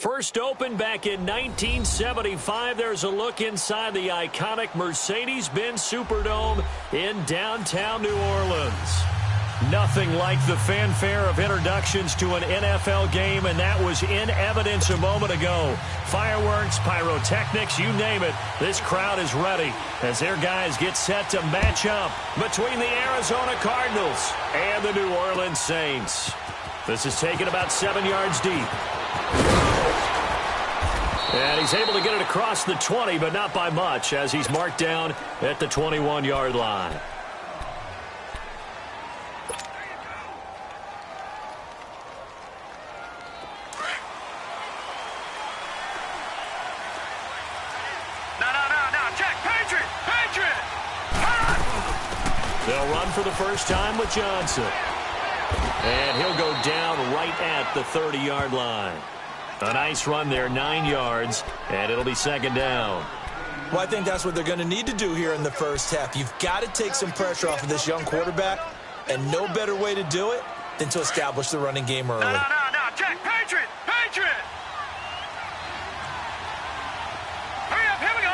First opened back in 1975. There's a look inside the iconic Mercedes-Benz Superdome in downtown New Orleans. Nothing like the fanfare of introductions to an NFL game, and that was in evidence a moment ago. Fireworks, pyrotechnics, you name it. This crowd is ready as their guys get set to match up between the Arizona Cardinals and the New Orleans Saints. This is taken about 7 yards deep. And he's able to get it across the 20, but not by much, as he's marked down at the 21-yard line. No, check, Patriot! They'll run for the first time with Johnson. And he'll go down right at the 30-yard line. A nice run there, 9 yards, and it'll be second down. Well, I think that's what they're going to need to do here in the first half. You've got to take some pressure off of this young quarterback, and no better way to do it than to establish the running game early. No, check, Patriot! Hurry up, here we go!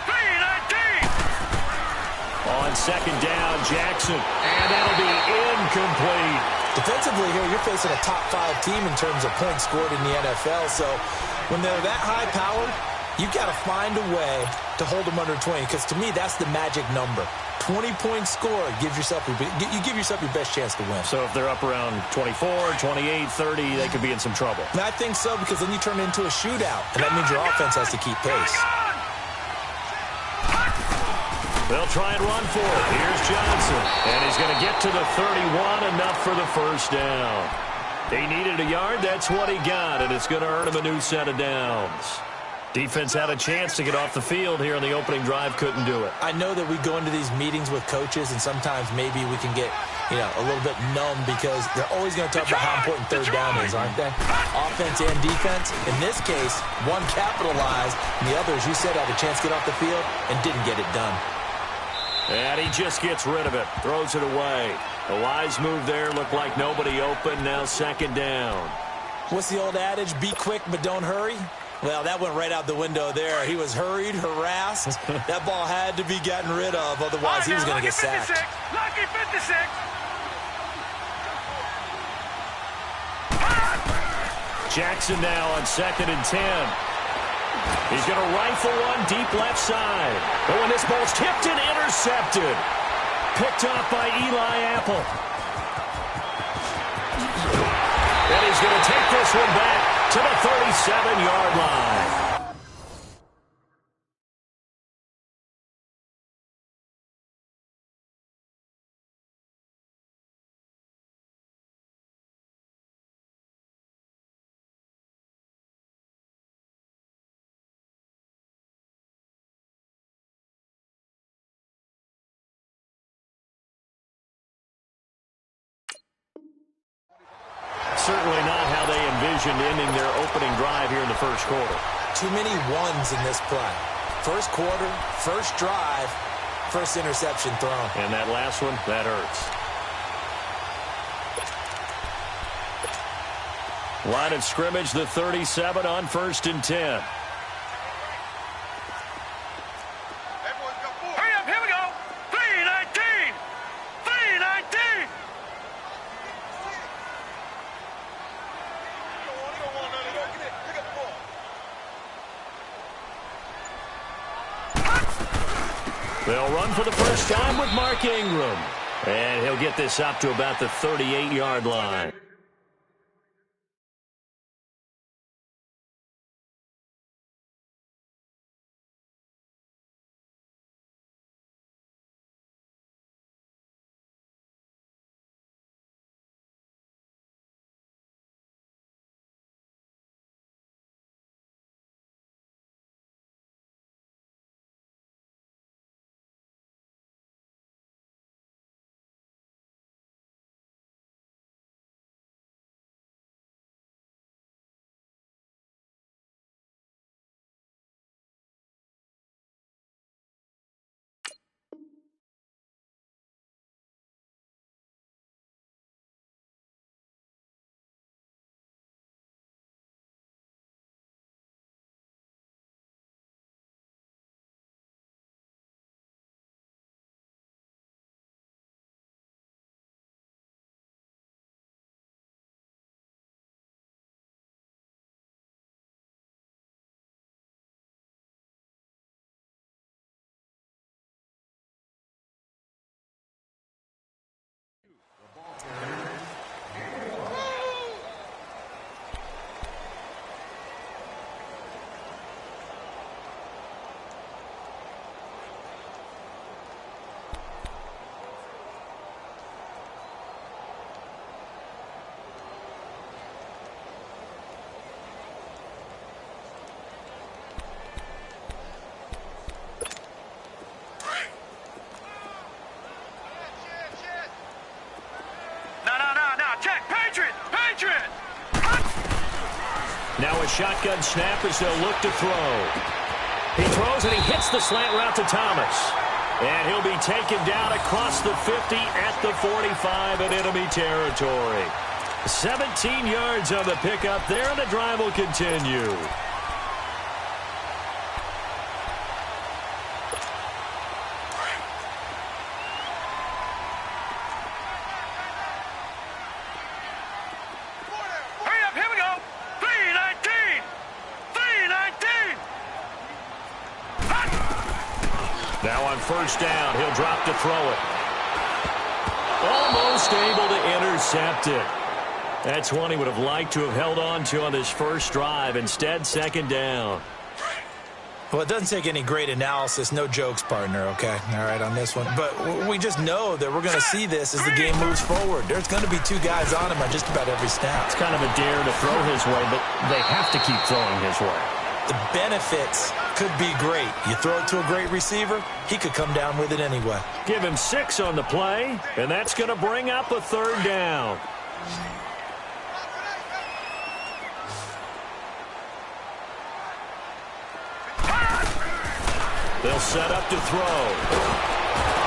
3-19! On second down, Jackson, and that'll be incomplete. Defensively here, you're facing a top-5 team in terms of points scored in the NFL. So when they're that high-powered, you've got to find a way to hold them under 20. Because to me, that's the magic number. 20-point score gives yourself you give yourself your best chance to win. So if they're up around 24, 28, 30, they could be in some trouble. And I think so, because then you turn it into a shootout, and that means your offense has to keep pace. They'll try and run for it. Here's Johnson. And he's going to get to the 31, enough for the first down. He needed a yard. That's what he got, and it's going to earn him a new set of downs. Defense had a chance to get off the field here on the opening drive. Couldn't do it. I know that we go into these meetings with coaches, and sometimes maybe we can get, a little bit numb because they're always going to talk about how important third down is, aren't they? Offense and defense. In this case, one capitalized, and the other, as you said, had a chance to get off the field and didn't get it done. And he just gets rid of it, throws it away. A wise move there, looked like nobody open, now second down. What's the old adage, be quick but don't hurry? Well, that went right out the window there. He was hurried, harassed. That ball had to be gotten rid of, otherwise he was going to get sacked. Lucky 56! Jackson now on second and 10. He's going to rifle one deep left side. But when this ball's tipped and intercepted. Picked off by Eli Apple. And he's going to take this one back to the 37-yard line. Certainly not how they envisioned ending their opening drive here in the first quarter. Too many ones in this play. First quarter, first drive, first interception thrown. And that last one, that hurts. Line of scrimmage, the 37 on first and 10. Hurry up, here we go! 3-19! 3-19! They'll run for the first time with Mark Ingram. And he'll get this up to about the 38-yard line. shotgun snap as they'll look to throw. He throws and he hits the slant route to Thomas. And he'll be taken down across the 50 at the 45 in enemy territory. 17 yards on the pickup there, and the drive will continue. Now on first down, he'll drop to throw it. Almost able to intercept it. That's one he would have liked to have held on to on this first drive. Instead, second down. Well, it doesn't take any great analysis. No jokes, partner, okay? All right, on this one. But we just know that we're going to see this as the game moves forward. There's going to be two guys on him on just about every snap. It's kind of a dare to throw his way, but they have to keep throwing his way. The benefits could be great. You throw it to a great receiver, he could come down with it anyway. Give him 6 on the play, and that's going to bring up a third down. They'll set up to throw.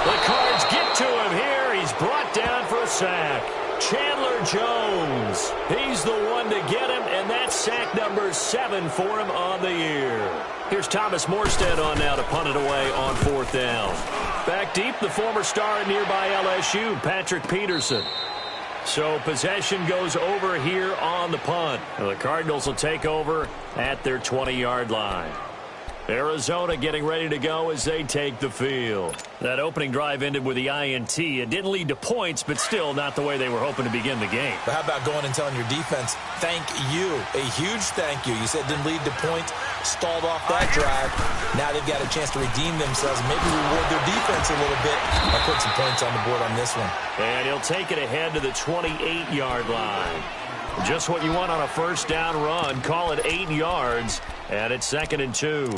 The Cards get to him here. He's brought down for a sack. Chandler Jones. He's the one to get him, and that's sack number 7 for him on the year. Here's Thomas Morstead on now to punt it away on fourth down. Back deep, the former star at nearby LSU, Patrick Peterson. So possession goes over here on the punt. The Cardinals will take over at their 20-yard line. Arizona getting ready to go as they take the field. That opening drive ended with the INT. It didn't lead to points, but still not the way they were hoping to begin the game. But how about going and telling your defense, thank you, a huge thank you. You said it didn't lead to points, stalled off that drive. Now they've got a chance to redeem themselves, maybe reward their defense a little bit by putting some points on the board on this one. And he'll take it ahead to the 28-yard line. Just what you want on a first down run. Call it 8 yards, and it's 2nd and 2.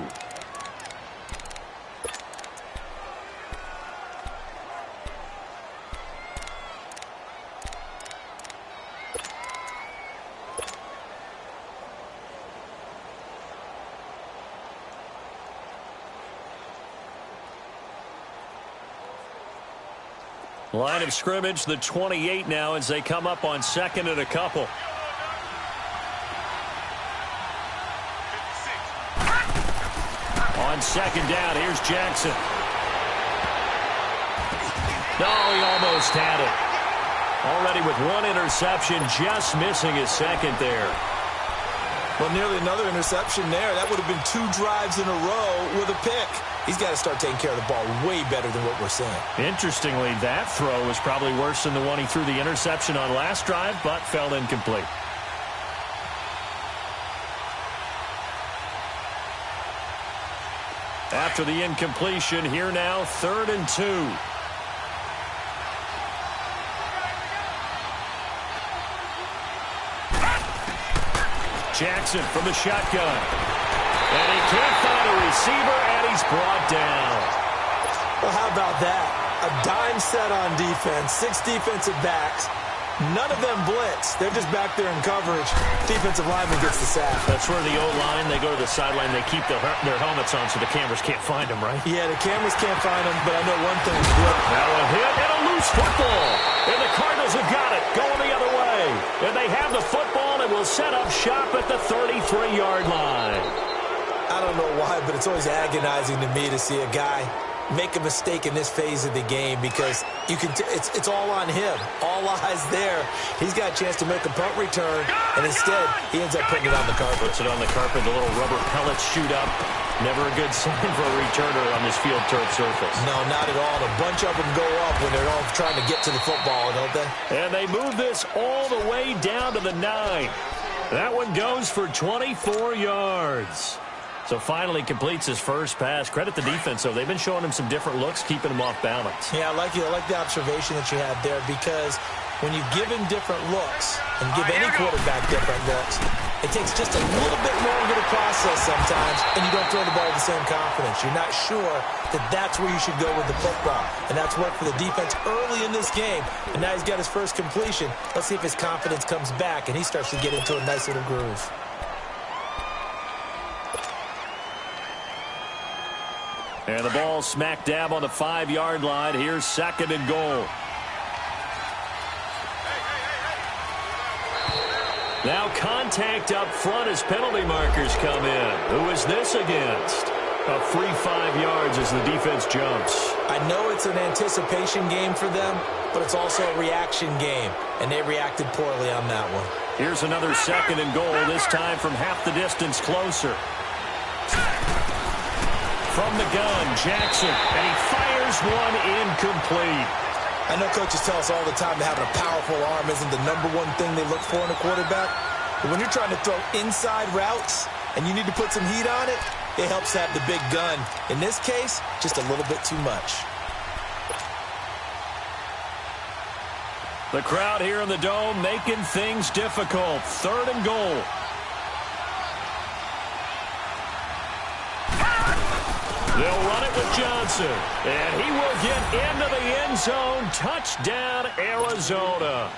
Line of scrimmage, the 28 now as they come up on 2nd and a couple. On 2nd down, here's Jackson. No, he almost had it. Already with 1 interception, just missing his 2nd there. Well, nearly another interception there. That would have been 2 drives in a row with a pick. He's got to start taking care of the ball way better than what we're seeing. Interestingly, that throw was probably worse than the one he threw the interception on last drive, but fell incomplete. After the incompletion, here now, 3rd and 2. Jackson from the shotgun. And he can't find a receiver, and he's brought down. Well, how about that? A dime set on defense, 6 defensive backs. None of them blitz. They're just back there in coverage. Defensive lineman gets the sack. That's where the O-line, they go to the sideline, they keep their helmets on so the cameras can't find them, right? Yeah, the cameras can't find them, but I know one thing. Now a hit and a loose football. And the Cardinals have got it, going the other way. And they have the football and will set up shop at the 33-yard line. I don't know why, but it's always agonizing to me to see a guy make a mistake in this phase of the game because you can it's all on him. All eyes there. He's got a chance to make a punt return, and instead he ends up putting it on the carpet. Puts it on the carpet. The little rubber pellets shoot up. Never a good sign for a returner on this field turf surface. No, not at all. A bunch of them go up when they're all trying to get to the football, don't they? And they move this all the way down to the 9. That one goes for 24 yards. So finally completes his first pass. Credit the defense, though. They've been showing him some different looks, keeping him off balance. Yeah, I like the observation that you had there because when you give him different looks and give any quarterback different looks, it takes just a little bit longer to process sometimes, and you don't throw the ball with the same confidence. You're not sure that that's where you should go with the football, and that's worked for the defense early in this game, and now he's got his first completion. Let's see if his confidence comes back, and he starts to get into a nice little groove. And the ball smack dab on the 5-yard line. Here's 2nd and goal. Now contact up front as penalty markers come in. Who is this against? A free 5 yards as the defense jumps. I know it's an anticipation game for them, but it's also a reaction game, and they reacted poorly on that one. Here's another 2nd and goal, this time from half the distance closer. From the gun, Jackson, and he fires one incomplete. I know coaches tell us all the time that having a powerful arm isn't the #1 thing they look for in a quarterback, but when you're trying to throw inside routes and you need to put some heat on it, it helps to have the big gun. In this case, just a little bit too much. The crowd here in the Dome making things difficult. 3rd and goal. They'll run it with Johnson, and he will get into the end zone. Touchdown, Arizona.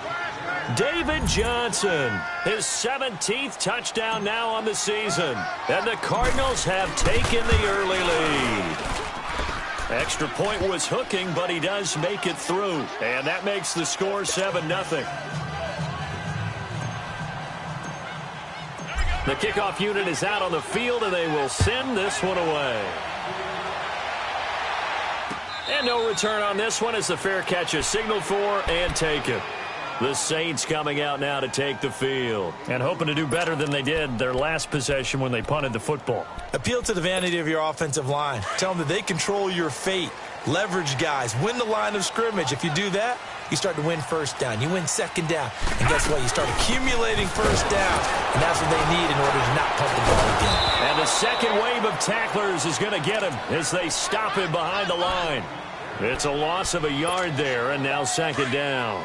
David Johnson, his 17th touchdown now on the season, and the Cardinals have taken the early lead. Extra point was hooking, but he does make it through, and that makes the score 7-0. The kickoff unit is out on the field, and they will send this one away. And no return on this one as the fair catch is signaled for and taken. The Saints coming out now to take the field and hoping to do better than they did their last possession when they punted the football. Appeal to the vanity of your offensive line. Tell them that they control your fate. Leverage guys. Win the line of scrimmage. If you do that, you start to win 1st down. You win 2nd down. And guess what? You start accumulating 1st down. And that's what they need in order to not punt the ball again. And the second wave of tacklers is going to get him as they stop him behind the line. It's a loss of a yard there, and now 2nd down.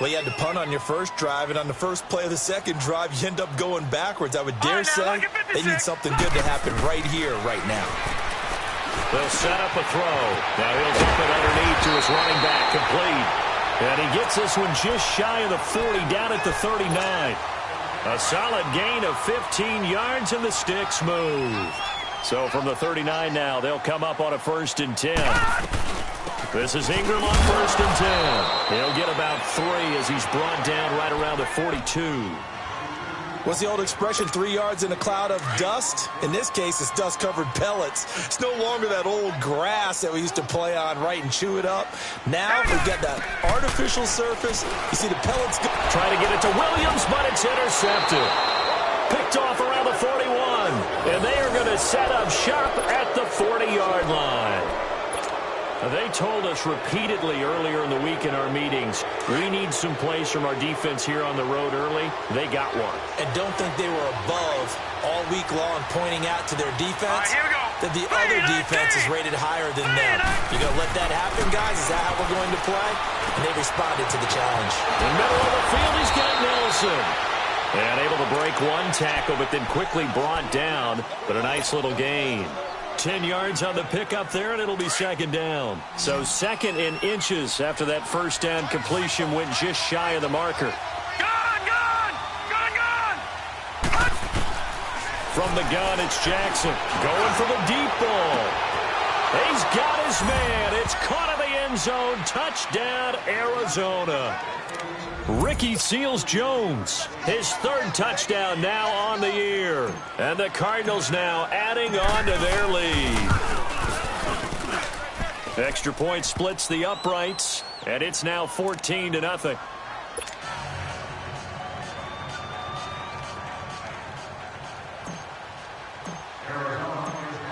Well, you had to punt on your first drive, and on the first play of the second drive, you end up going backwards. I would dare say they need something good to happen right here, right now. They'll set up a throw. Now he'll dump it underneath to his running back, complete. And he gets this one just shy of the 40, down at the 39. A solid gain of 15 yards, and the sticks move. So from the 39 now, they'll come up on a 1st and 10. This is Ingram on 1st and 10. He'll get about 3 as he's brought down right around the 42. What's the old expression, 3 yards in a cloud of dust? In this case, it's dust-covered pellets. It's no longer that old grass that we used to play on, right, and chew it up. Now we've got that artificial surface. You see the pellets go. Trying to get it to Williams, but it's intercepted. Picked off around the 41. And they are going to set up shop at the 40-yard line. They told us repeatedly earlier in the week in our meetings, we need some plays from our defense here on the road early. They got one. And don't think they were above all week long pointing out to their defense that the other defense is rated higher than them. You going to let that happen, guys? Is that how we're going to play? And they responded to the challenge. In the middle of the field, he's got Nelson. And able to break one tackle, but then quickly brought down. But a nice little gain. 10 yards on the pickup there, and it'll be 2nd down. So 2nd in inches after that 1st down completion went just shy of the marker. Gone! From the gun, it's Jackson going for the deep ball. He's got his man. It's caught in the end zone. Touchdown, Arizona. Ricky Seals-Jones, his 3rd touchdown now on the year. And the Cardinals now adding on to their lead. Extra point splits the uprights, and it's now 14-0.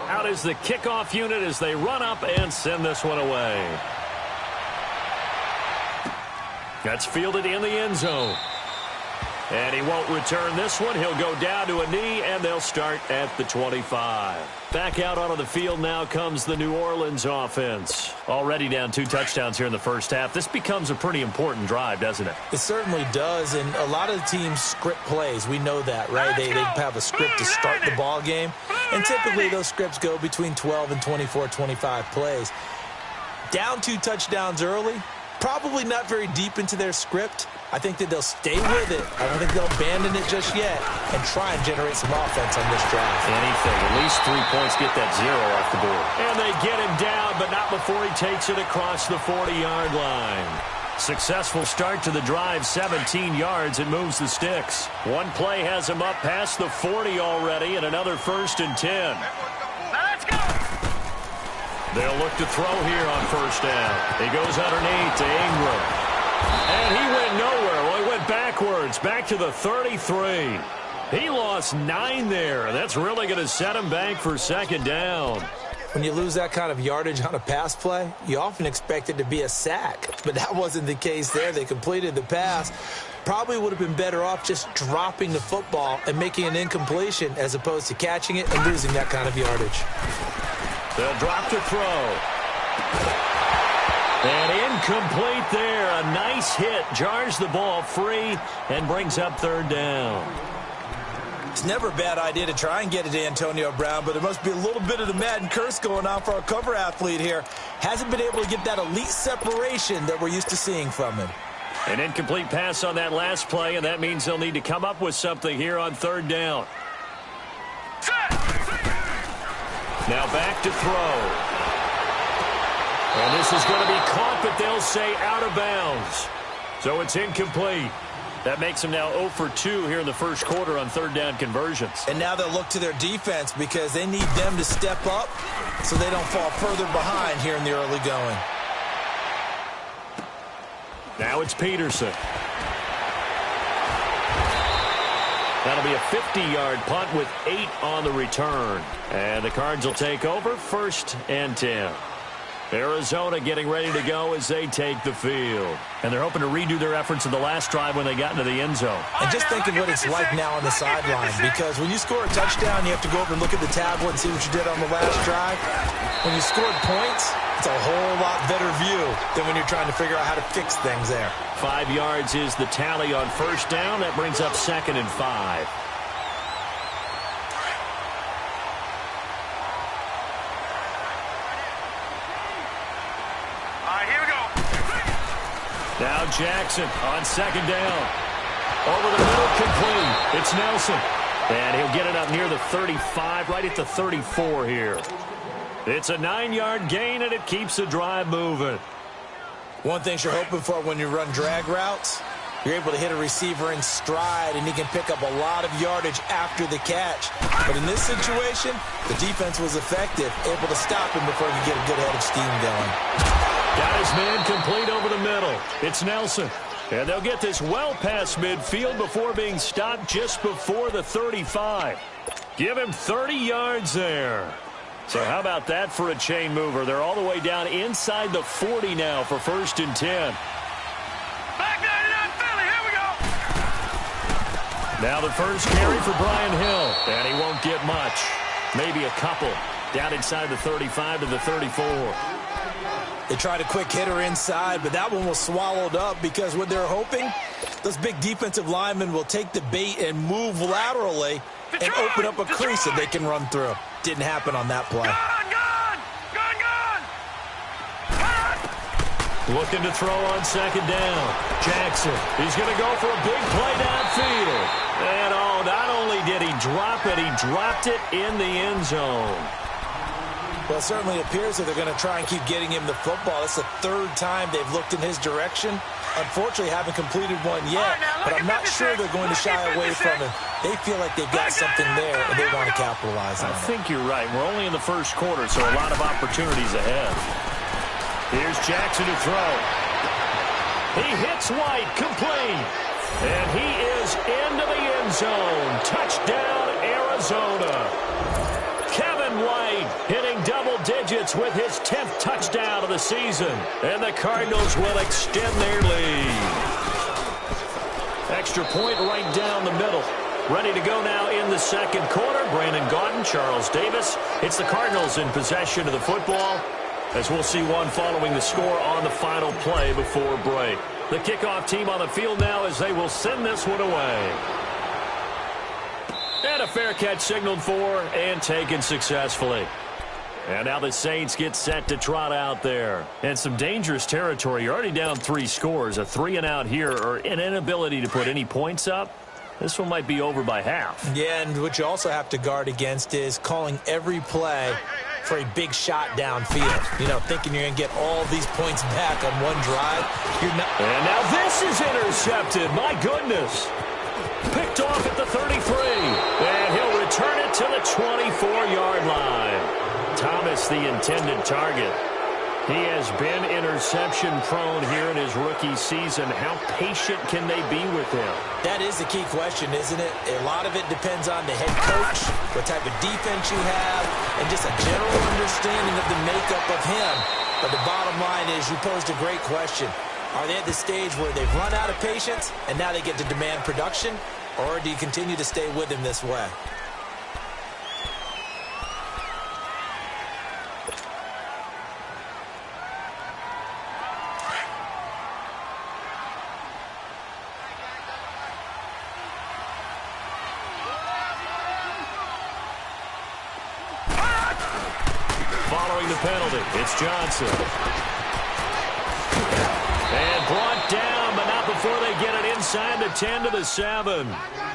Out is the kickoff unit as they run up and send this one away. That's fielded in the end zone. And he won't return this one. He'll go down to a knee, and they'll start at the 25. Back out onto the field now comes the New Orleans offense. Already down 2 touchdowns here in the first half. This becomes a pretty important drive, doesn't it? It certainly does, and a lot of the teams script plays. We know that, right? They have a script to start the ball game, and typically those scripts go between 12 and 24, 25 plays. Down 2 touchdowns early, probably not very deep into their script. I think that they'll stay with it. I don't think they'll abandon it just yet and try and generate some offense on this drive. Anything. At least 3 points, get that 0 off the board. And they get him down, but not before he takes it across the 40-yard line. Successful start to the drive, 17 yards, and moves the sticks. One play has him up past the 40 already, and another 1st and 10. Let's go! They'll look to throw here on 1st down. He goes underneath to Ingram. And he went nowhere. Well, he went backwards, back to the 33. He lost 9 there. That's really going to set him back for 2nd down. When you lose that kind of yardage on a pass play, you often expect it to be a sack. But that wasn't the case there. They completed the pass. Probably would have been better off just dropping the football and making an incompletion as opposed to catching it and losing that kind of yardage. They'll drop to throw. And incomplete there. A nice hit. Jars the ball free and brings up 3rd down. It's never a bad idea to try and get it to Antonio Brown, but there must be a little bit of the Madden curse going on for our cover athlete here. Hasn't been able to get that elite separation that we're used to seeing from him. An incomplete pass on that last play, and that means they'll need to come up with something here on 3rd down. Now back to throw. And this is going to be caught, but they'll say out of bounds. So it's incomplete. That makes them now 0 for 2 here in the 1st quarter on 3rd down conversions. And now they'll look to their defense because they need them to step up so they don't fall further behind here in the early going. Now it's Peterson. That'll be a 50-yard punt with 8 on the return. And the Cards will take over 1st and 10. Arizona getting ready to go as they take the field. And they're hoping to redo their efforts in the last drive when they got into the end zone. And just think of what it's like now on the sideline, because when you score a touchdown, you have to go over and look at the tablet and see what you did on the last drive. When you scored points, it's a whole lot better view than when you're trying to figure out how to fix things there. 5 yards is the tally on 1st down. That brings up 2nd and 5. Now Jackson on 2nd down. Over the middle, complete. It's Nelson. And he'll get it up near the 35, right at the 34 here. It's a 9-yard gain, and it keeps the drive moving. One thing you're hoping for when you run drag routes, you're able to hit a receiver in stride, and he can pick up a lot of yardage after the catch. But in this situation, the defense was effective, able to stop him before he could get a good head of steam going. Got his man complete over the middle. It's Nelson. And they'll get this well past midfield before being stopped just before the 35. Give him 30 yards there. So how about that for a chain mover? They're all the way down inside the 40 now for 1st and 10. Back 99 Philly, here we go. Now the first carry for Brian Hill. And he won't get much. Maybe a couple. Down inside the 35 to the 34. They tried a quick hitter inside, but that one was swallowed up because what they're hoping, those big defensive linemen will take the bait and move laterally and open up a crease that they can run through. Didn't happen on that play. Looking to throw on 2nd down. Jackson, he's going to go for a big play downfield. And not only did he drop it, he dropped it in the end zone. Well, it certainly appears that they're going to try and keep getting him the football. That's the 3rd time they've looked in his direction. Unfortunately, haven't completed one yet, but I'm not sure they're going to shy away from him. They feel like they've got something there, and they want to capitalize on it. I think you're right. We're only in the 1st quarter, so a lot of opportunities ahead. Here's Jackson to throw. He hits White, complete. And he is into the end zone. Touchdown, Arizona. Kevin White hitting double digits with his 10th touchdown of the season. And the Cardinals will extend their lead. Extra point right down the middle. Ready to go now in the 2nd quarter. Brandon Gaudin, Charles Davis. It's the Cardinals in possession of the football, as we'll see one following the score on the final play before break. The kickoff team on the field now as they will send this one away. And a fair catch signaled for and taken successfully. And now the Saints get set to trot out there. And some dangerous territory. You're already down 3 scores. A 3-and-out here or an inability to put any points up. This one might be over by half. Yeah, and what you also have to guard against is calling every play for a big shot downfield. You know, thinking you're going to get all these points back on one drive. You're not. And now this is intercepted. My goodness. Picked off at the 33. And he'll return it to the 24-yard line. Thomas, the intended target. He has been interception-prone here in his rookie season. How patient can they be with him? That is the key question, isn't it? A lot of it depends on the head coach, what type of defense you have, and just a general understanding of the makeup of him. But the bottom line is you posed a great question. Are they at the stage where they've run out of patience and now they get to demand production? Or do you continue to stay with him this way? Following the penalty, it's Johnson. And brought down, but not before they get it inside the 10 to the 7.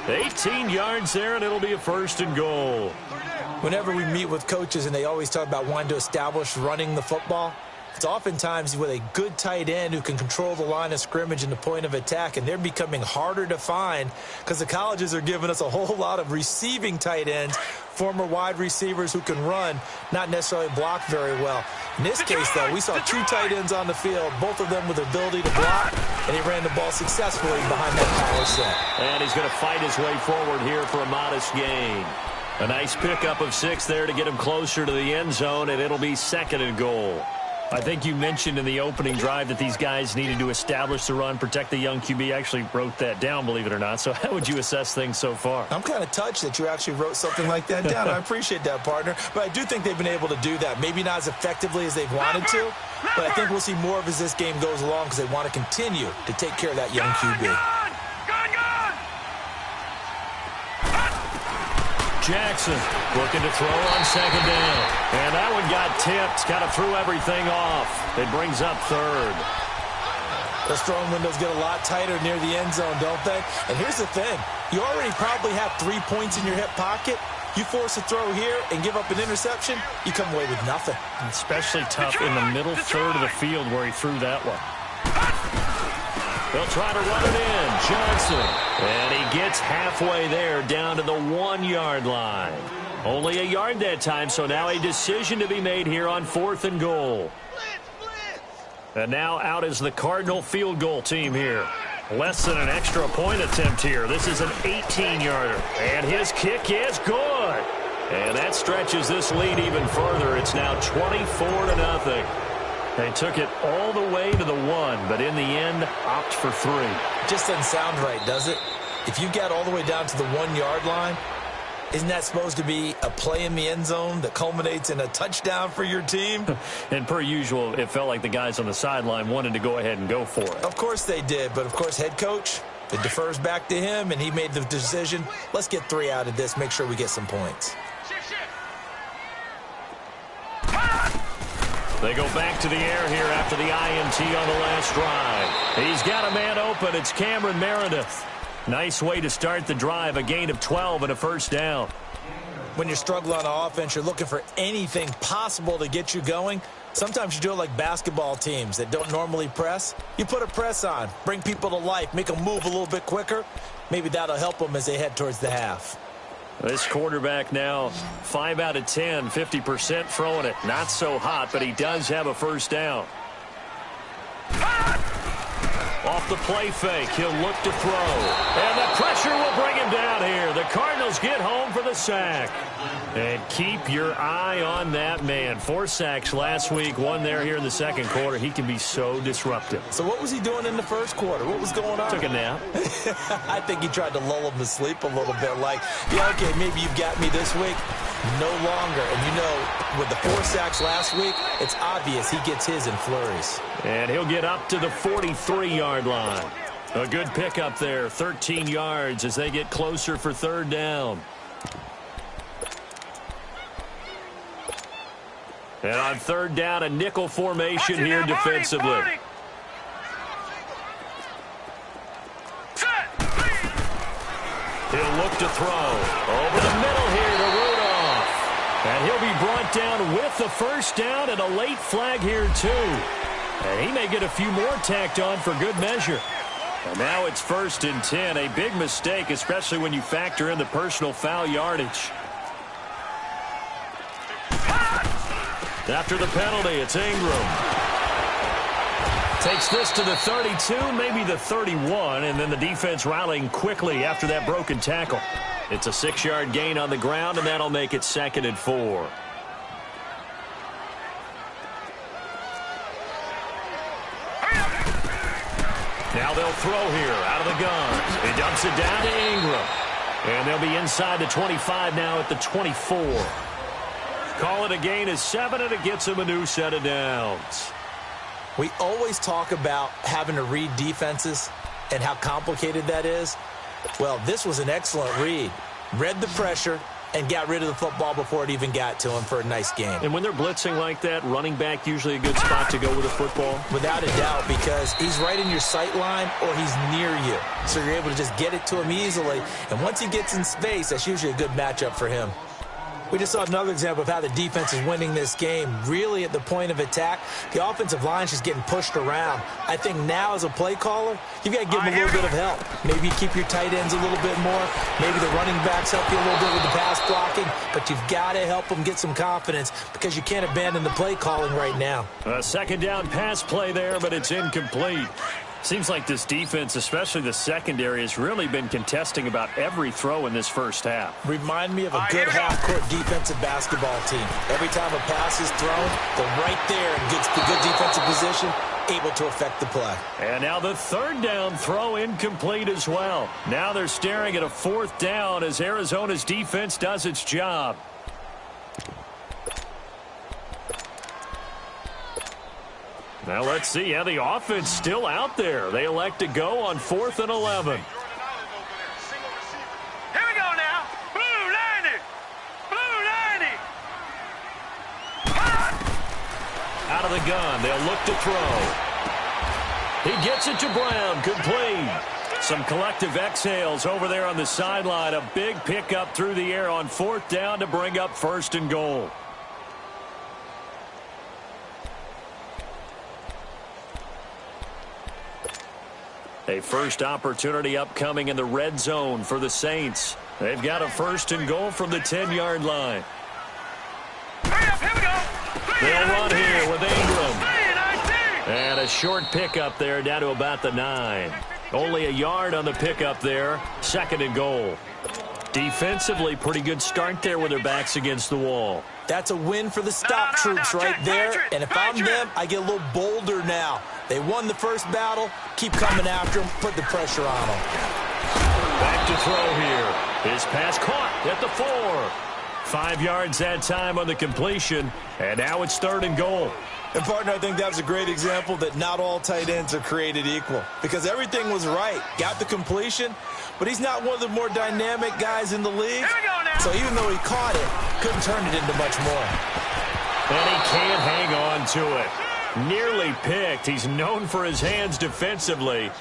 18 yards there, and it'll be a 1st and goal. Whenever we meet with coaches and they always talk about wanting to establish running the football, it's oftentimes with a good tight end who can control the line of scrimmage and the point of attack, and they're becoming harder to find because the colleges are giving us a whole lot of receiving tight ends, former wide receivers who can run, not necessarily block very well. In this case, though, we saw 2 tight ends on the field, both of them with the ability to block, and he ran the ball successfully behind that power set. And he's going to fight his way forward here for a modest gain. A nice pickup of 6 there to get him closer to the end zone, and it'll be 2nd and goal. I think you mentioned in the opening drive that these guys needed to establish the run, protect the young QB. I actually wrote that down, believe it or not. So how would you assess things so far? I'm kind of touched that you actually wrote something like that down. I appreciate that, partner. But I do think they've been able to do that. Maybe not as effectively as they've wanted to, but I think we'll see more of as this game goes along because they want to continue to take care of that young QB. Jackson looking to throw on 2nd down. And that one got tipped. Kind of threw everything off. It brings up 3rd. Those throwing windows get a lot tighter near the end zone, don't they? And here's the thing. You already probably have 3 points in your hip pocket. You force a throw here and give up an interception, you come away with nothing. Especially tough in the middle third of the field where he threw that one. They'll try to run it in. Johnson. And he gets halfway there down to the 1-yard line. Only a yard that time, so now a decision to be made here on 4th and goal. And now out is the Cardinal field goal team here. Less than an extra point attempt here. This is an 18-yarder. And his kick is good. And that stretches this lead even further. It's now 24-0. They took it all the way to the 1, but in the end, opt for 3. Just doesn't sound right, does it? If you get all the way down to the 1-yard line, isn't that supposed to be a play in the end zone that culminates in a touchdown for your team? And per usual, it felt like the guys on the sideline wanted to go ahead and go for it. Of course they did, but of course head coach, it defers back to him, and he made the decision, let's get 3 out of this, make sure we get some points. They go back to the air here after the INT on the last drive. He's got a man open. It's Cameron Meredith. Nice way to start the drive, a gain of 12 and a 1st down. When you're struggling on offense, you're looking for anything possible to get you going. Sometimes you do it like basketball teams that don't normally press. You put a press on, bring people to life, make them move a little bit quicker. Maybe that'll help them as they head towards the half. This quarterback now 5 out of 10, 50% throwing it. Not so hot, but he does have a 1st down. Off the play fake, he'll look to throw. And the pressure will bring him down here. The Cardinals get home for the sack. And keep your eye on that man. 4 sacks last week, 1 there here in the 2nd quarter. He can be so disruptive. So what was he doing in the 1st quarter? What was going on? Took a nap. I think he tried to lull him to sleep a little bit. Like, yeah, okay, maybe you've got me this week. No longer. And you know, with the 4 sacks last week, it's obvious he gets his in flurries. And he'll get up to the 43-yard line. A good pickup there, 13 yards as they get closer for 3rd down. And on third down, a nickel formation here defensively. He'll look to throw. Over the middle here to Rudolph. And he'll be brought down with the first down and a late flag here, too. And he may get a few more tacked on for good measure. And now it's 1st and 10. A big mistake, especially when you factor in the personal foul yardage. After the penalty, it's Ingram. Takes this to the 32, maybe the 31, and then the defense rallying quickly after that broken tackle. It's a 6-yard gain on the ground, and that'll make it 2nd and 4. Now they'll throw here out of the gun. He dumps it down to Ingram. And they'll be inside the 25 now at the 24. Call it a gain of 7, and it gets him a new set of downs. We always talk about having to read defenses and how complicated that is. Well, this was an excellent read. Read the pressure and got rid of the football before it even got to him for a nice game. And when they're blitzing like that, running back usually a good spot to go with the football? Without a doubt, because he's right in your sight line or he's near you. So you're able to just get it to him easily. And once he gets in space, that's usually a good matchup for him. We just saw another example of how the defense is winning this game. Really at the point of attack, the offensive line is just getting pushed around. I think now as a play caller, you've got to give them a little bit of help. Maybe you keep your tight ends a little bit more. Maybe the running backs help you a little bit with the pass blocking. But you've got to help them get some confidence because you can't abandon the play calling right now. A 2nd down pass play there, but it's incomplete. Seems like this defense, especially the secondary, has really been contesting about every throw in this first half. Remind me of a good half-court defensive basketball team. Every time a pass is thrown, they're right there and gets the good defensive position, able to affect the play. And now the 3rd down throw incomplete as well. Now they're staring at a 4th down as Arizona's defense does its job. Now let's see how the offense still out there. They elect to go on 4th and 11. Here we go now. Blue 90. Blue 90. Out of the gun. They'll look to throw. He gets it to Brown. Complete. Some collective exhales over there on the sideline. A big pickup through the air on 4th down to bring up 1st and goal. A first opportunity upcoming in the red zone for the Saints. They've got a 1st and goal from the 10-yard line. Here we go. They'll run here with Ingram. And a short pickup there down to about the 9. Only a yard on the pickup there. 2nd and goal. Defensively, pretty good start there with their backs against the wall. That's a win for the stop troops right there. And if I'm them, I get a little bolder now. They won the first battle. Keep coming after them. Put the pressure on them. Back to throw here. His pass caught at the 4. 5 yards that time on the completion. And now it's 3rd and goal. And, partner, I think that was a great example that not all tight ends are created equal. Because everything was right. Got the completion, but he's not one of the more dynamic guys in the league. So even though he caught it, couldn't turn it into much more. And he can't hang on to it. Nearly picked. He's known for his hands defensively,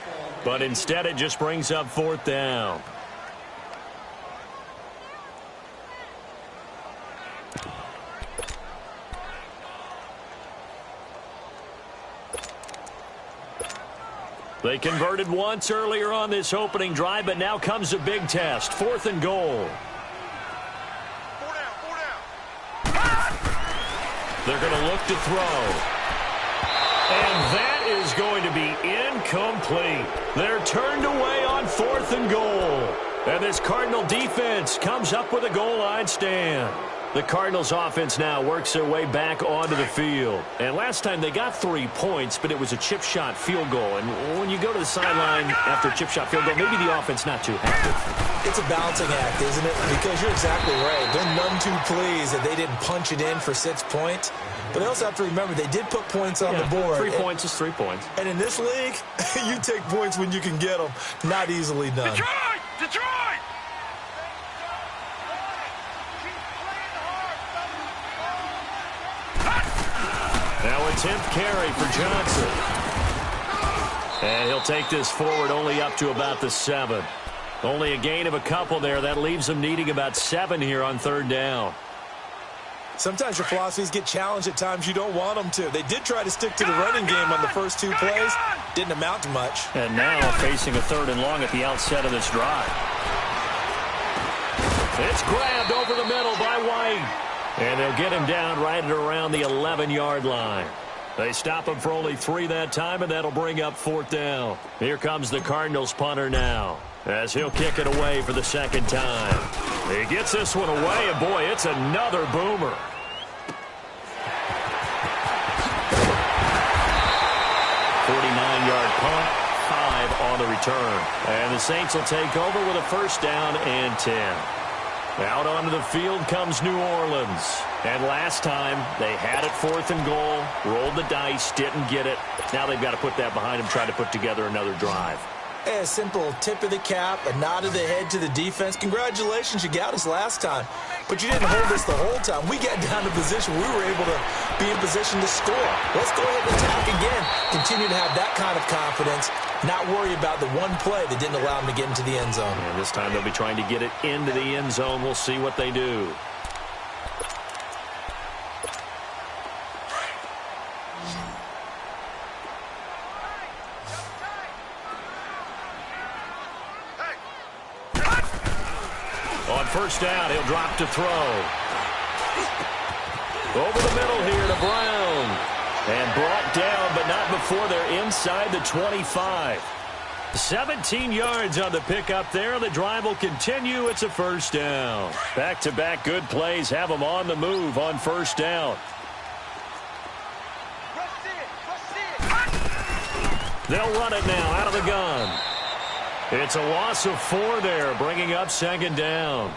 but instead it just brings up 4th down. They converted once earlier on this opening drive, but now comes a big test. 4th and goal. They're going to look to throw. And that is going to be incomplete. They're turned away on 4th and goal. And this Cardinal defense comes up with a goal line stand. The Cardinals offense now works their way back onto the field. And last time they got 3 points, but it was a chip shot field goal. And when you go to the sideline after a chip shot field goal, maybe the offense not too happy. It's a balancing act, isn't it? Because you're exactly right. They're none too pleased that they didn't punch it in for 6 points. But they also have to remember they did put points on the board. 3 points is 3 points. And in this league, you take points when you can get them. Not easily done. Detroit! Detroit! Now a 10th carry for Johnson. And he'll take this forward only up to about the 7. Only a gain of a couple there. That leaves him needing about 7 here on 3rd down. Sometimes your philosophies get challenged at times you don't want them to. They did try to stick to the running game on the first 2 plays. Didn't amount to much. And now facing a 3rd and long at the outset of this drive. It's grabbed over the middle by White. And they'll get him down right at around the 11-yard line. They stop him for only 3 that time, and that'll bring up 4th down. Here comes the Cardinals punter now, as he'll kick it away for the 2nd time. He gets this one away, and boy, it's another boomer. .49-yard punt, 5 on the return. And the Saints will take over with a 1st down and 10. Out onto the field comes New Orleans. And last time, they had it 4th and goal, rolled the dice, didn't get it. Now they've got to put that behind them, try to put together another drive. A simple tip of the cap, a nod of the head to the defense. Congratulations, you got us last time. But you didn't hold us the whole time. We got down to position. We were able to be in position to score. Let's go ahead and attack again. Continue to have that kind of confidence. Not worry about the one play that didn't allow them to get into the end zone. And this time they'll be trying to get it into the end zone. We'll see what they do. On 1st down, he'll drop to throw. Over the middle here to Brown. And brought down, but not before they're inside the 25. 17 yards on the pickup there. The drive will continue. It's a 1st down. Back-to-back good plays have them on the move on 1st down. They'll run it now out of the gun. It's a loss of 4 there, bringing up 2nd down.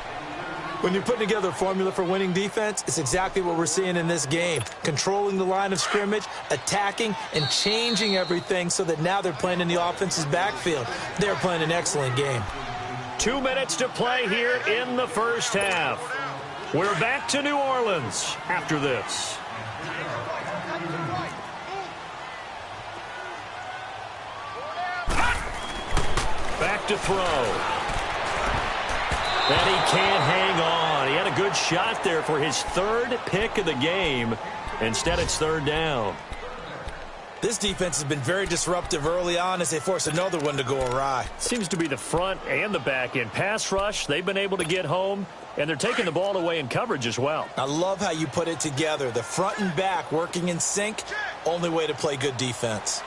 When you're putting together a formula for winning defense, it's exactly what we're seeing in this game. Controlling the line of scrimmage, attacking, and changing everything so that now they're playing in the offense's backfield. They're playing an excellent game. 2 minutes to play here in the 1st half. We're back to New Orleans after this. Back to throw. And he can't hang on. He had a good shot there for his 3rd pick of the game. Instead, it's 3rd down. This defense has been very disruptive early on as they force another one to go awry. Seems to be the front and the back end. Pass rush, they've been able to get home, and they're taking the ball away in coverage as well. I love how you put it together. The front and back working in sync, only way to play good defense.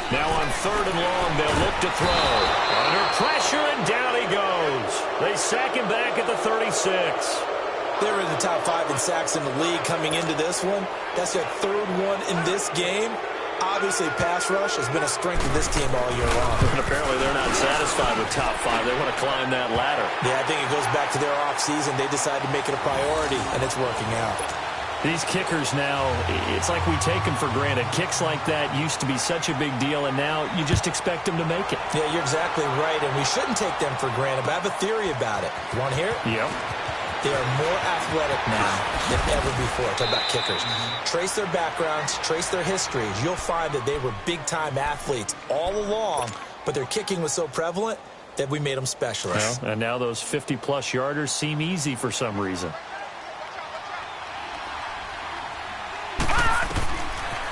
Now on 3rd and long, they'll look to throw. Under pressure, and down he goes. They sack him back at the 36. They were in the top 5 in sacks in the league coming into this one. That's their 3rd one in this game. Obviously, pass rush has been a strength of this team all year long. And apparently they're not satisfied with top 5. They want to climb that ladder. Yeah, I think it goes back to their offseason. They decided to make it a priority, and it's working out. These kickers now, it's like we take them for granted. Kicks like that used to be such a big deal, and now you just expect them to make it. Yeah, you're exactly right, and we shouldn't take them for granted, but I have a theory about it. You want to hear it? Yep. They are more athletic now than ever before. Talk about kickers. Trace their backgrounds, trace their histories. You'll find that they were big-time athletes all along, but their kicking was so prevalent that we made them specialists. Well, and now those 50-plus yarders seem easy for some reason.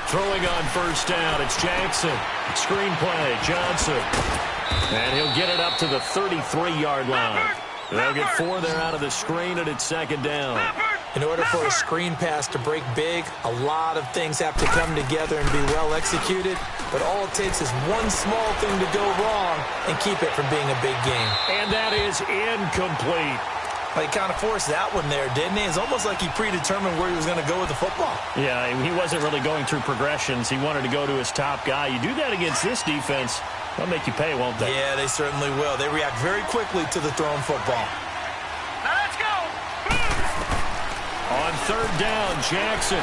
Throwing on 1st down, it's Jackson. Screenplay, Johnson. And he'll get it up to the 33-yard line. They'll get 4 there out of the screen, and it's 2nd down. In order for a screen pass to break big, a lot of things have to come together and be well executed. But all it takes is one small thing to go wrong and keep it from being a big game. And that is incomplete. Well, he kind of forced that one there, didn't he? It's almost like he predetermined where he was going to go with the football. Yeah, he wasn't really going through progressions. He wanted to go to his top guy. You do that against this defense, they'll make you pay, won't they? Yeah, they certainly will. They react very quickly to the thrown football. Now let's go. On 3rd down, Jackson.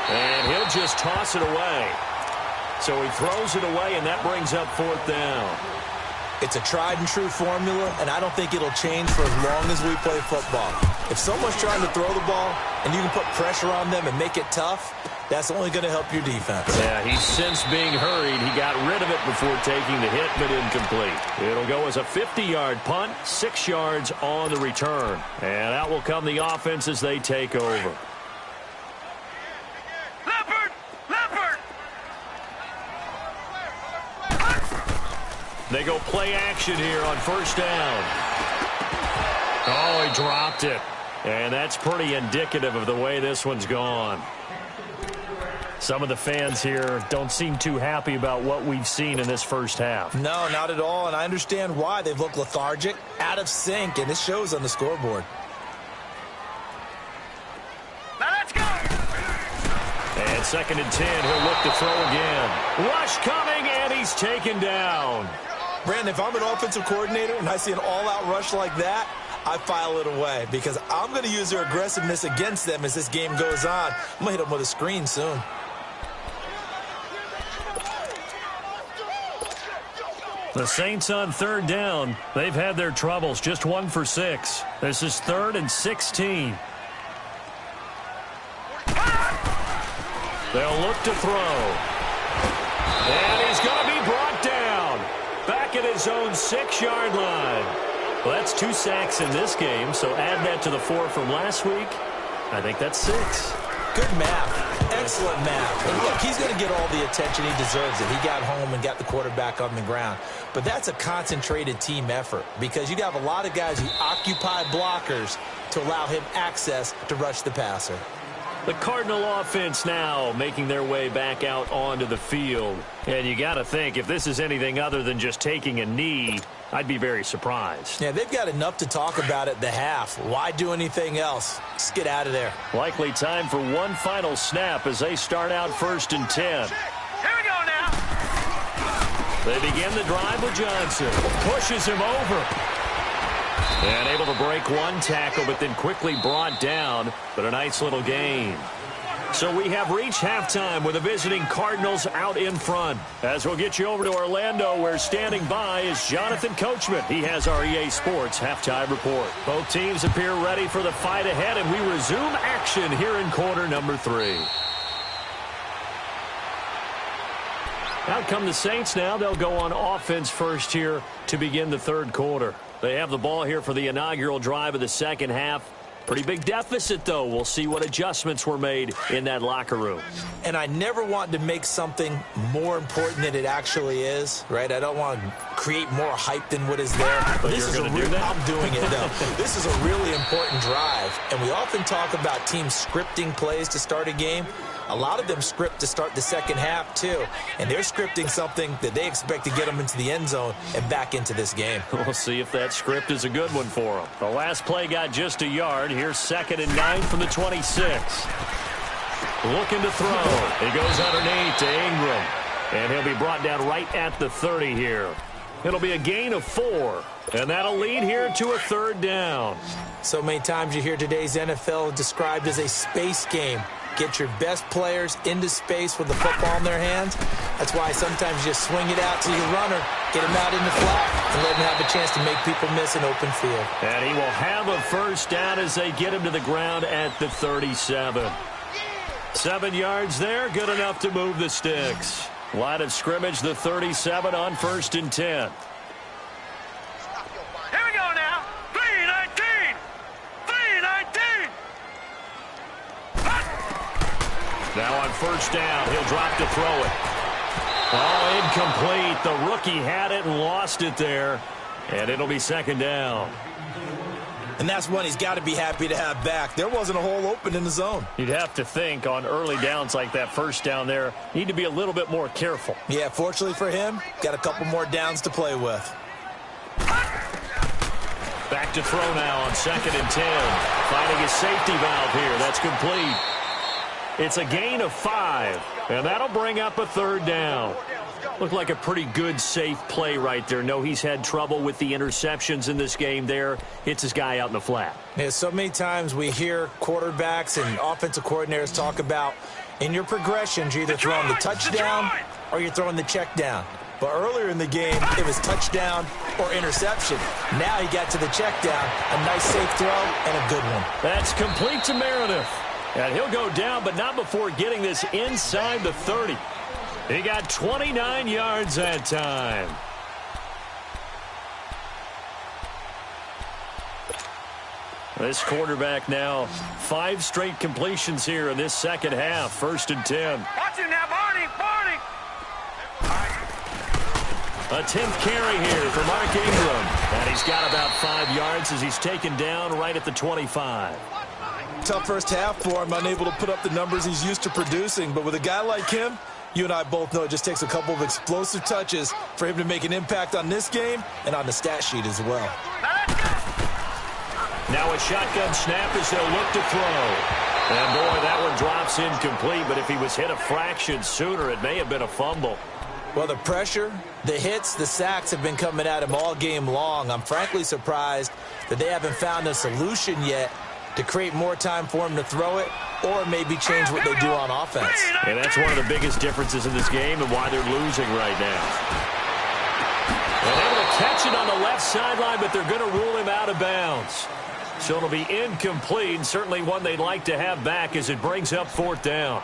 And he'll just toss it away. So he throws it away, and that brings up 4th down. It's a tried-and-true formula, and I don't think it'll change for as long as we play football. If someone's trying to throw the ball and you can put pressure on them and make it tough, that's only going to help your defense. Yeah, he's since being hurried. He got rid of it before taking the hit, but incomplete. It'll go as a 50-yard punt, 6 yards on the return. And out will come the offense as they take over. They go play action here on first down. Oh, he dropped it. And that's pretty indicative of the way this one's gone. Some of the fans here don't seem too happy about what we've seen in this first half. No, not at all, and I understand why. They've looked lethargic, out of sync, and it shows on the scoreboard. Now let's go! And 2nd and 10, he'll look to throw again. Rush coming, and he's taken down. Brandon, if I'm an offensive coordinator and I see an all-out rush like that, I file it away because I'm going to use their aggressiveness against them as this game goes on. I'm going to hit them with a screen soon. The Saints on 3rd down. They've had their troubles, just 1 for 6. This is 3rd and 16. They'll look to throw. And he's going to be brought down. Back at his own 6-yard line. Well, that's 2 sacks in this game, so add that to the 4 from last week. I think that's 6. Good math. Excellent math. And look, he's going to get all the attention he deserves. He got home and got the quarterback on the ground. But that's a concentrated team effort because you have a lot of guys who occupy blockers to allow him access to rush the passer. The Cardinal offense now making their way back out onto the field. And you got to think, if this is anything other than just taking a knee, I'd be very surprised. Yeah, they've got enough to talk about at the half. Why do anything else? Just get out of there. Likely time for one final snap as they start out 1st and 10. Here we go now. They begin the drive with Johnson. Pushes him over. And able to break one tackle, but then quickly brought down. But a nice little gain. So we have reached halftime with the visiting Cardinals out in front. As we'll get you over to Orlando, where standing by is Jonathan Coachman. He has our EA Sports halftime report. Both teams appear ready for the fight ahead, and we resume action here in quarter number 3. Out come the Saints now. They'll go on offense first here to begin the 3rd quarter. They have the ball here for the inaugural drive of the 2nd half. Pretty big deficit, though. We'll see what adjustments were made in that locker room. And I never want to make something more important than it actually is, right? I don't want to create more hype than what is there. But you're going to do that? I'm doing it, though. This is a really important drive. And we often talk about teams scripting plays to start a game. A lot of them script to start the 2nd half, too. And they're scripting something that they expect to get them into the end zone and back into this game. We'll see if that script is a good one for them. The last play got just a yard. Here's 2nd and 9 from the 26. Looking to throw. He goes underneath to Ingram. And he'll be brought down right at the 30 here. It'll be a gain of 4. And that'll lead here to a 3rd down. So many times you hear today's NFL described as a space game. Get your best players into space with the football in their hands. That's why sometimes you just swing it out to your runner, get him out in the flat, and let him have a chance to make people miss an open field. And he will have a 1st down as they get him to the ground at the 37. 7 yards there, good enough to move the sticks. Line of scrimmage, the 37 on 1st and 10. Here we go now. 3-19. 3-19. Now on 1st down, he'll drop to throw it. Oh, incomplete. The rookie had it and lost it there. And it'll be 2nd down. And that's one he's got to be happy to have back. There wasn't a hole open in the zone. You'd have to think on early downs like that 1st down there, need to be a little bit more careful. Yeah, fortunately for him, got a couple more downs to play with. Back to throw now on 2nd and 10. Finding his safety valve here. That's complete. It's a gain of 5, and that'll bring up a 3rd down. Looked like a pretty good, safe play right there. No, he's had trouble with the interceptions in this game there. Hits his guy out in the flat. Yeah, so many times we hear quarterbacks and offensive coordinators talk about in your progressions, you're either throwing the touchdown or you're throwing the check down. But earlier in the game, it was touchdown or interception. Now he got to the check down. A nice safe throw and a good one. That's complete to Meredith. And he'll go down, but not before getting this inside the 30. He got 29 yards that time. This quarterback now 5 straight completions here in this second half. 1st and 10. Watch him now, Barney. A 10th carry here for Mark Ingram. And he's got about 5 yards as he's taken down right at the 25. Tough first half for him, unable to put up the numbers he's used to producing. But with a guy like him, you and I both know it just takes a couple of explosive touches for him to make an impact on this game and on the stat sheet as well. Now a shotgun snap as they'll look to throw. And boy, that one drops incomplete, but if he was hit a fraction sooner, it may have been a fumble. Well, the pressure, the hits, the sacks have been coming at him all game long. I'm frankly surprised that they haven't found a solution yet to create more time for him to throw it or maybe change what they do on offense. And that's one of the biggest differences in this game and why they're losing right now. They're able to catch it on the left sideline, but they're going to rule him out of bounds. So it'll be incomplete, and certainly one they'd like to have back as it brings up 4th down.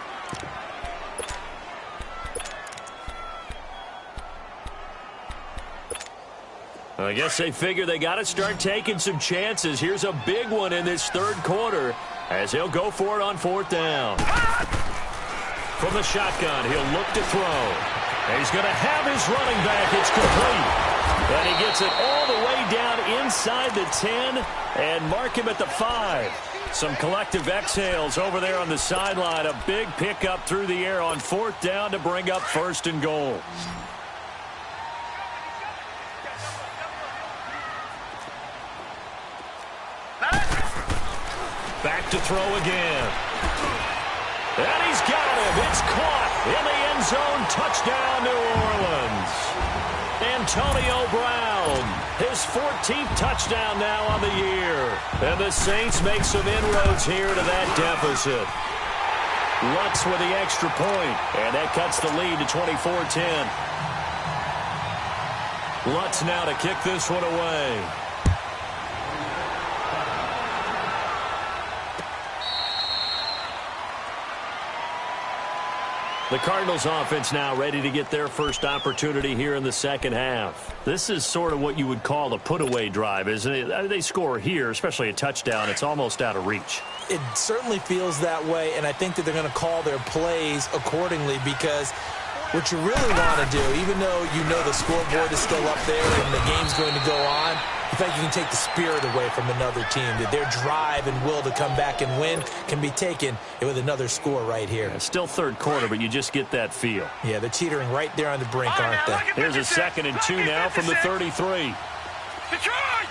I guess they figure they got to start taking some chances. Here's a big one in this 3rd quarter as he'll go for it on 4th down. From the shotgun, he'll look to throw. And he's going to have his running back. It's complete. And he gets it all the way down inside the 10 and mark him at the 5. Some collective exhales over there on the sideline. A big pickup through the air on 4th down to bring up 1st and goal. Back to throw again. And he's got him. It's caught in the end zone. Touchdown, New Orleans. Antonio Brown, his 14th touchdown now on the year. And the Saints make some inroads here to that deficit. Lutz with the extra point, and that cuts the lead to 24-10. Lutz now to kick this one away. The Cardinals offense now ready to get their first opportunity here in the second half. This is sort of what you would call a put-away drive, isn't it? They score here, especially a touchdown. It's almost out of reach. It certainly feels that way, and I think that they're going to call their plays accordingly because what you really want to do, even though you know the scoreboard is still up there and the game's going to go on, in fact, you can take the spirit away from another team. That their drive and will to come back and win can be taken with another score right here. Yeah, still 3rd quarter, but you just get that feel. Yeah, they're teetering right there on the brink, aren't they? Here's a 2nd and 2 now from the 33. Detroit!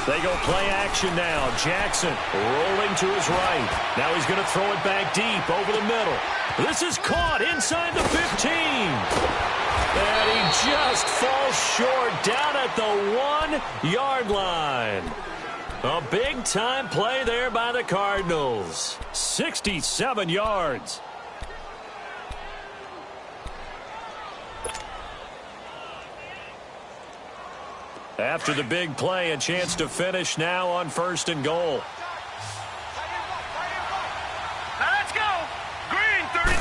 They go play action now. Jackson rolling to his right. Now he's going to throw it back deep over the middle. This is caught inside the 15. And he just falls short down at the 1-yard line. A big-time play there by the Cardinals. 67 yards. After the big play, a chance to finish now on 1st and goal. Now let's go. Green, 39.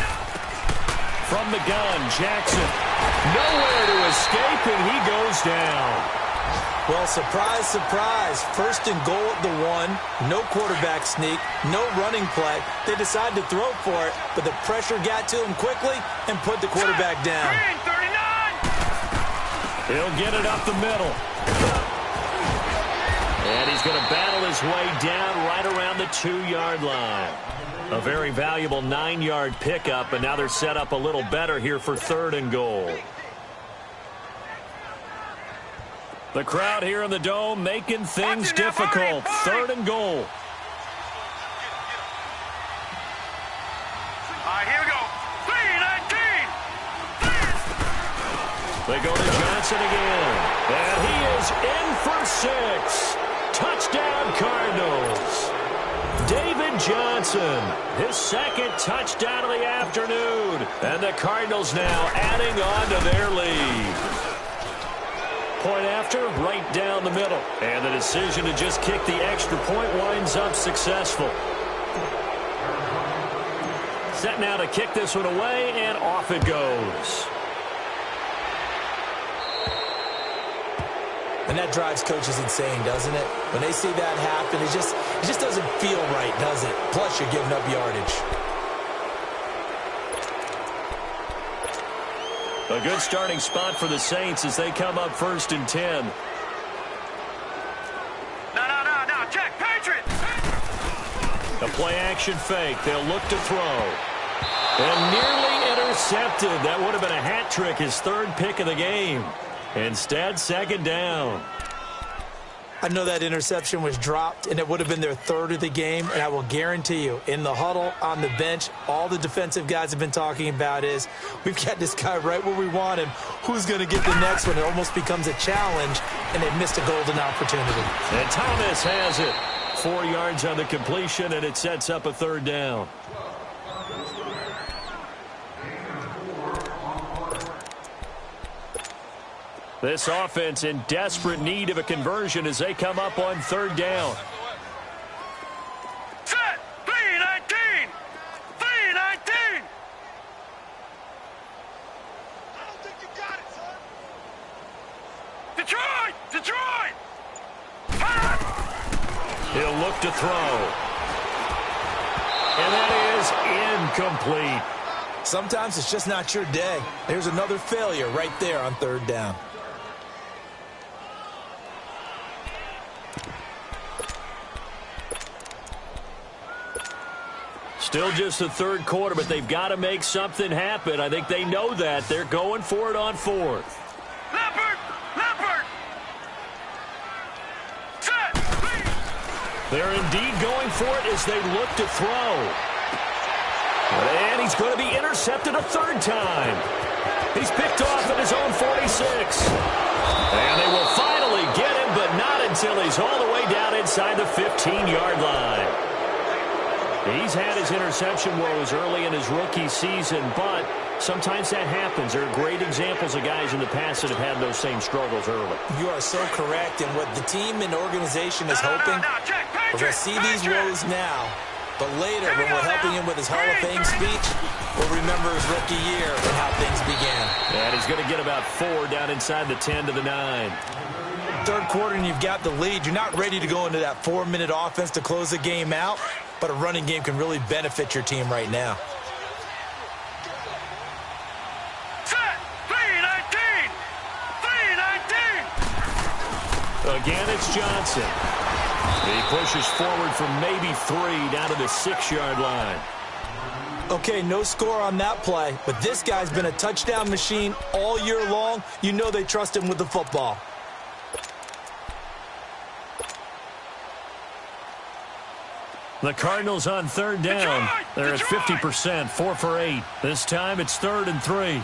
From the gun, Jackson. Nowhere to escape, and he goes down. Well, surprise, surprise. 1st and goal at the 1. No quarterback sneak. No running play. They decide to throw for it, but the pressure got to him quickly and put the quarterback down. Green, 39. He'll get it up the middle. And he's going to battle his way down right around the 2-yard line. A very valuable 9-yard pickup, and now they're set up a little better here for 3rd and goal. The crowd here in the Dome making things difficult. 3rd and goal. All right, here we go. 3-19. They go to Johnson again. And he is in for 6. Touchdown, Cardinals. David Johnson, his 2nd touchdown of the afternoon. And the Cardinals now adding on to their lead. Point after, right down the middle. And the decision to just kick the extra point winds up successful. Set now to kick this one away, and off it goes. And that drives coaches insane, doesn't it? When they see that happen, it just doesn't feel right, does it? Plus, you're giving up yardage. A good starting spot for the Saints as they come up 1st and 10. No, check, Patriots! A play-action fake. They'll look to throw. And nearly intercepted. That would have been a hat trick, his 3rd pick of the game. Instead, 2nd down. I know that interception was dropped, and it would have been their 3rd of the game, and I will guarantee you, in the huddle, on the bench, all the defensive guys have been talking about is, we've got this guy right where we want him. Who's going to get the next one? It almost becomes a challenge, and they missed a golden opportunity. And Thomas has it. 4 yards on the completion, and it sets up a 3rd down. This offense in desperate need of a conversion as they come up on 3rd down. Set! 3-19! 3-19! I don't think you got it, son! Detroit! He'll look to throw. And that is incomplete. Sometimes it's just not your day. There's another failure right there on 3rd down. Still just the 3rd quarter, but they've got to make something happen. I think they know that. They're going for it on 4th. Leopard! Set! They're indeed going for it as they look to throw. And he's going to be intercepted a 3rd time. He's picked off at his own 46. And they will finally get him, but not until he's all the way down inside the 15-yard line. He's had his interception woes early in his rookie season, but sometimes that happens. There are great examples of guys in the past that have had those same struggles early. You are so correct, and what the team and organization is hoping, we're going to see these woes now, but later when we're helping him with his Hall of Fame speech, we'll remember his rookie year and how things began. And he's going to get about 4 down inside the 10 to the 9. 3rd quarter and you've got the lead. You're not ready to go into that 4-minute offense to close the game out, but a running game can really benefit your team right now. Set! 3-19! 3-19! Again, it's Johnson. He pushes forward from maybe 3 down to the 6-yard line. Okay, no score on that play, but this guy's been a touchdown machine all year long. You know they trust him with the football. The Cardinals on 3rd down. They're at 50%, 4 for 8. This time it's 3rd and 3.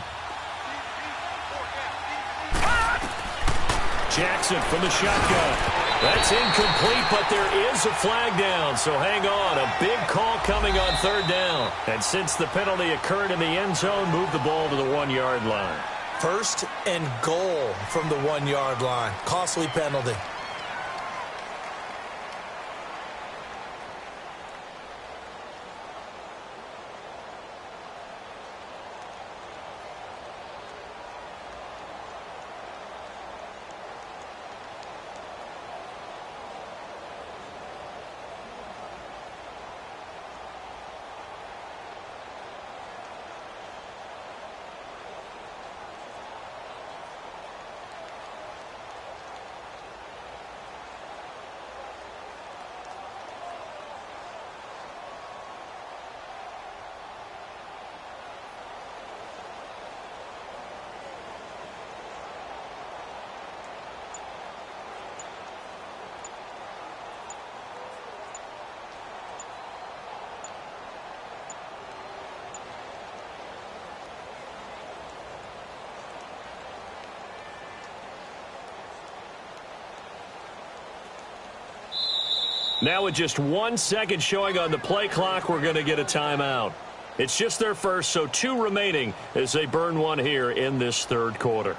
Jackson from the shotgun. That's incomplete, but there is a flag down, so hang on. A big call coming on 3rd down. And since the penalty occurred in the end zone, move the ball to the 1-yard line. 1st and goal from the 1-yard line. Costly penalty. Now with just 1 second showing on the play clock, we're going to get a timeout. It's just their first, so 2 remaining as they burn one here in this third quarter.